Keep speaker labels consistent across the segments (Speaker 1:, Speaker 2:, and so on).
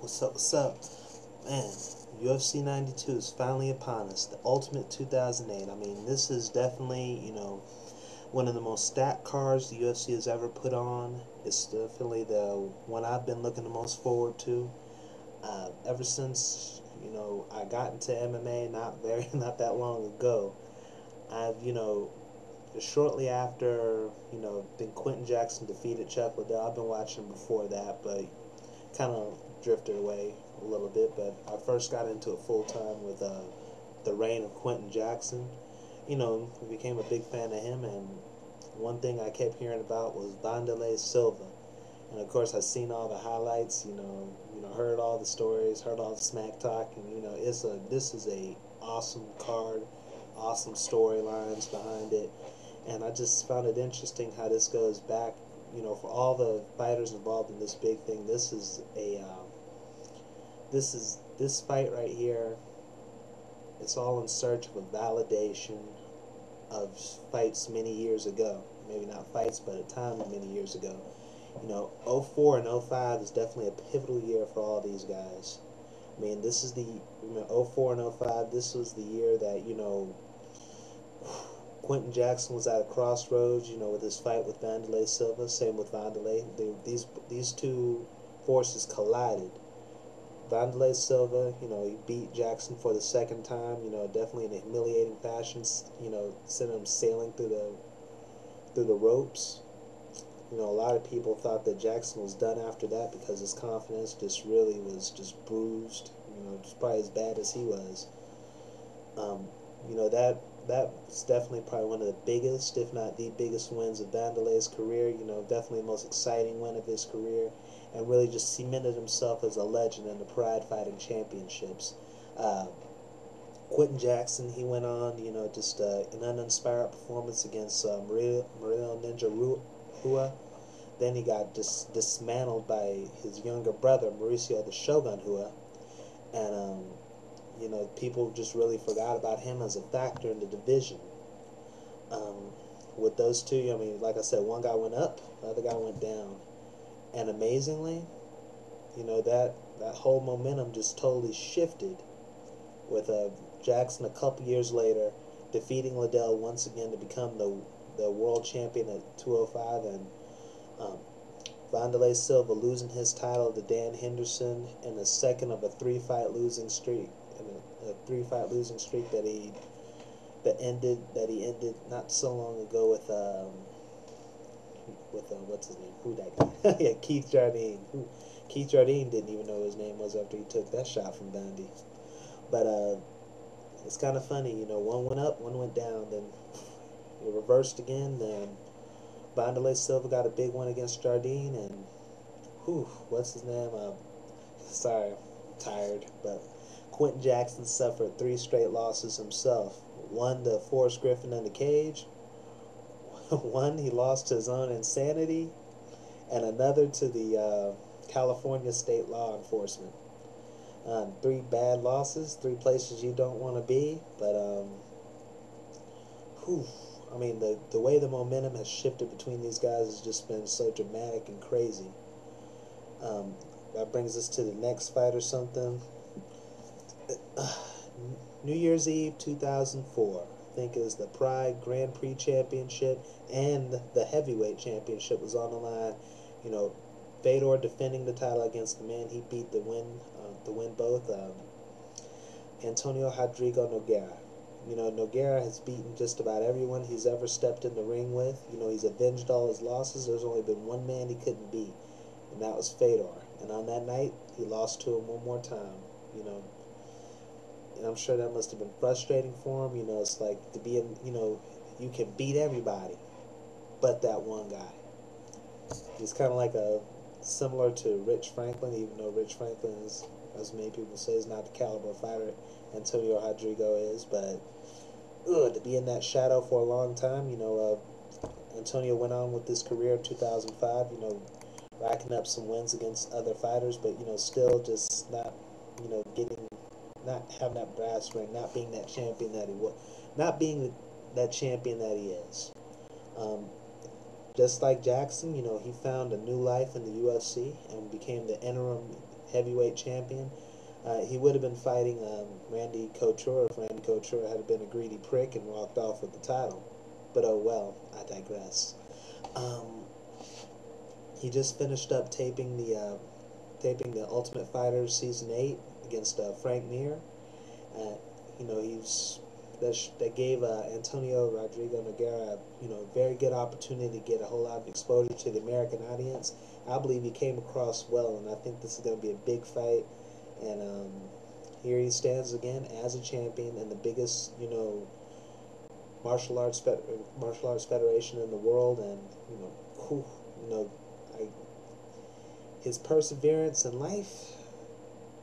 Speaker 1: What's up? What's up? Man, UFC 92 is finally upon us. The Ultimate 2008. I mean, this is definitely, one of the most stacked cards the UFC has ever put on. It's definitely the one I've been looking the most forward to. Ever since, I got into MMA not that long ago. I've, shortly after, then Quinton Jackson defeated Chuck Liddell. I've been watching before that, but kind of drifted away a little bit. But I first got into it full time with the reign of Quinton Jackson. Became a big fan of him, and one thing I kept hearing about was Wanderlei Silva. And of course, I've seen all the highlights. Heard all the stories, heard all the smack talk, and this is a awesome card, awesome storylines behind it, and I just found it interesting how this goes back. For all the fighters involved in this big thing, this fight right here. It's all in search of a validation of fights many years ago. Maybe not fights, but a time many years ago. 04 and 05 is definitely a pivotal year for all these guys. I mean, this is the 04 and 05. This was the year that Quinton Jackson was at a crossroads. With his fight with Wanderlei Silva. Same with Wanderlei. These two forces collided. Wanderlei Silva, he beat Jackson for the second time. Definitely in a humiliating fashion. Sent him sailing through the ropes. A lot of people thought that Jackson was done after that because his confidence just really was just bruised. Just probably as bad as he was. That's definitely probably one of the biggest, if not the biggest, wins of Wanderlei's career. Definitely the most exciting win of his career, and really just cemented himself as a legend in the Pride Fighting Championships. Quinton Jackson, he went on, just an uninspired performance against Mario Ninja Rua. Then he got dismantled by his younger brother, Mauricio the Shogun Rua. And, people just really forgot about him as a factor in the division. With those two, like I said, one guy went up, the other guy went down. And amazingly, that whole momentum just totally shifted with Jackson a couple years later defeating Liddell once again to become the world champion at 205, and Wanderlei Silva losing his title to Dan Henderson in the second of a three-fight losing streak, that he ended not so long ago with what's his name? Who that guy? Yeah, Keith Jardine. Keith Jardine didn't even know who his name was after he took that shot from Dundee. But it's kind of funny, one went up, one went down, then it reversed again. Then Wanderlei Silva got a big one against Jardine, and what's his name? Sorry, I'm tired. But Quinton Jackson suffered 3 straight losses himself. One to Forrest Griffin in the cage. One he lost to his own insanity, and another to the California state law enforcement. 3 bad losses, 3 places you don't want to be. But the way the momentum has shifted between these guys has just been so dramatic and crazy. That brings us to the next fight or something. New Year's Eve 2004. I think it was the Pride Grand Prix Championship and the Heavyweight Championship was on the line. Fedor defending the title against the man he beat to win both. Antonio Rodrigo Nogueira. Nogueira has beaten just about everyone he's ever stepped in the ring with. He's avenged all his losses. There's only been one man he couldn't beat, and that was Fedor. And on that night, he lost to him one more time. And I'm sure that must have been frustrating for him. It's like to be in, you can beat everybody, but that one guy. He's kind of like similar to Rich Franklin, even though Rich Franklin is, as many people say, is not the caliber fighter Antonio Rodrigo is. But to be in that shadow for a long time. Antonio went on with his career in 2005. Racking up some wins against other fighters, but still just not, not having that brass ring, not being that champion that he was, not being that champion that he is. Just like Jackson, he found a new life in the UFC and became the interim heavyweight champion. He would have been fighting Randy Couture if Randy Couture had been a greedy prick and walked off with the title. But oh well, I digress. He just finished up taping the Ultimate Fighter Season 8 against Frank Mir. You know, that gave Antonio Rodrigo Nogueira, you know, a very good opportunity to get a whole lot of exposure to the American audience. I believe he came across well, and I think this is going to be a big fight. And here he stands again as a champion in the biggest, you know, martial arts federation in the world, and his perseverance in life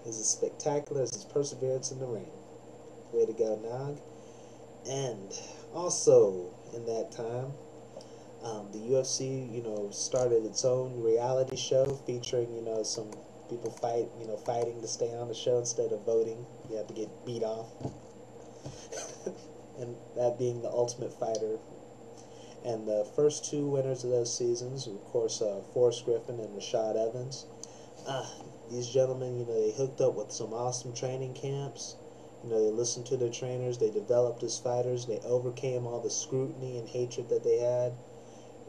Speaker 1: is as spectacular as his perseverance in the ring. Way to go, Nog. And also in that time, the UFC, you know, started its own reality show featuring, you know, some people fighting to stay on the show instead of voting. You have to get beat off. And that being the Ultimate Fighter. And the first two winners of those seasons, of course, Forrest Griffin and Rashad Evans. These gentlemen, you know, they hooked up with some awesome training camps. You know, they listened to their trainers. They developed as fighters. They overcame all the scrutiny and hatred that they had,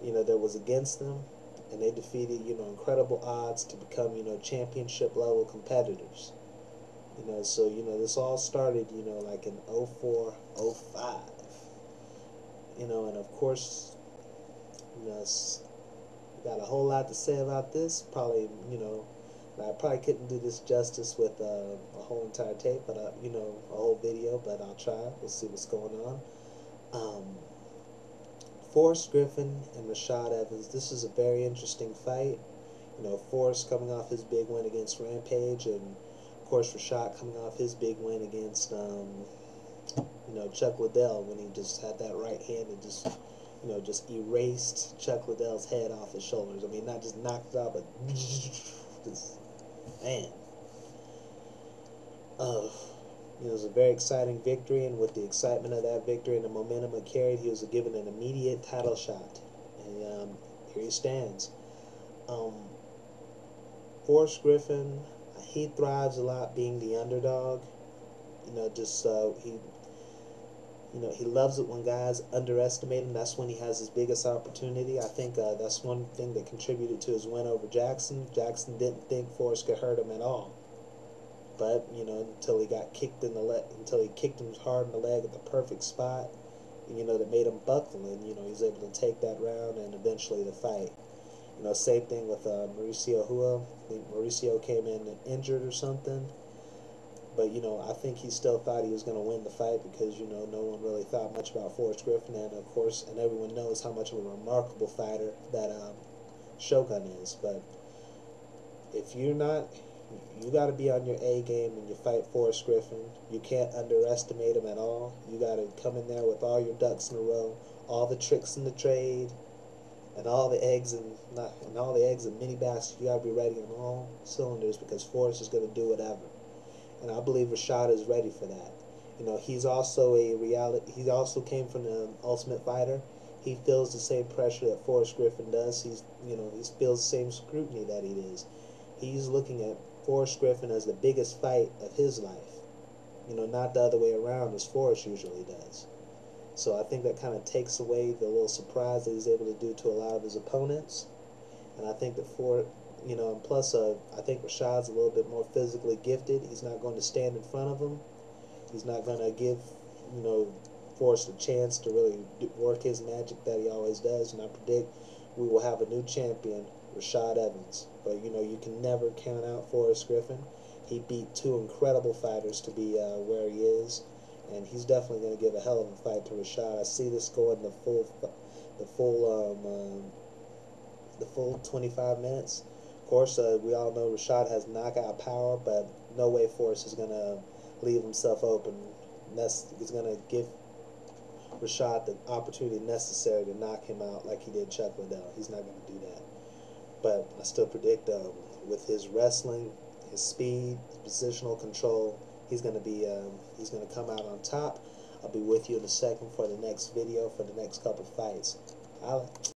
Speaker 1: you know, that was against them. And they defeated, you know, incredible odds to become, you know, championship level competitors. You know, so, you know, this all started, you know, like in 04, 05. You know, and of course, you know, got a whole lot to say about this. Probably, you know, I probably couldn't do this justice with a whole entire tape, but, you know, a whole video, but I'll try. We'll see what's going on. Forrest Griffin and Rashad Evans. This is a very interesting fight. You know, Forrest coming off his big win against Rampage, and of course Rashad coming off his big win against, you know, Chuck Liddell, when he just had that right hand and just, you know, just erased Chuck Liddell's head off his shoulders. I mean, not just knocked it out, but just, man. You know, it was a very exciting victory, and with the excitement of that victory and the momentum it carried, he was given an immediate title shot. And here he stands. Forrest Griffin, he thrives a lot being the underdog. You know, just he loves it when guys underestimate him. That's when he has his biggest opportunity. I think that's one thing that contributed to his win over Jackson. Jackson didn't think Forrest could hurt him at all. But, you know, until he got kicked in the leg, until he kicked him hard in the leg at the perfect spot, you know, that made him buckle, and, you know, he was able to take that round and eventually the fight. You know, same thing with Mauricio Hua. I think Mauricio came in injured or something. But, you know, I think he still thought he was going to win the fight because, you know, no one really thought much about Forrest Griffin. And, of course, and everyone knows how much of a remarkable fighter that Shogun is. But if you're not, you got to be on your A game when you fight Forrest Griffin. You can't underestimate him at all. You got to come in there with all your ducks in a row, all the tricks in the trade, and all the eggs in mini baskets. You got to be ready on all cylinders because Forrest is going to do whatever. And I believe Rashad is ready for that. You know, he's also he also came from the Ultimate Fighter. He feels the same pressure that Forrest Griffin does. He feels the same scrutiny that he does. He's looking at Forrest Griffin as the biggest fight of his life. You know, not the other way around as Forrest usually does. So I think that kind of takes away the little surprise that he's able to do to a lot of his opponents. And I think that you know, and plus I think Rashad's a little bit more physically gifted. He's not going to stand in front of him. He's not going to give, you know, Forrest a chance to really work his magic that he always does. And I predict we will have a new champion, Rashad Evans. But, you know, you can never count out Forrest Griffin. He beat two incredible fighters to be where he is. And he's definitely going to give a hell of a fight to Rashad. I see this going the full 25 minutes. Of course, we all know Rashad has knockout power, but no way Forrest is going to leave himself open. He's going to give Rashad the opportunity necessary to knock him out like he did Chuck Liddell. He's not going to do that. But I still predict with his wrestling, his speed, his positional control, he's going to come out on top. I'll be with you in a second for the next video for the next couple fights.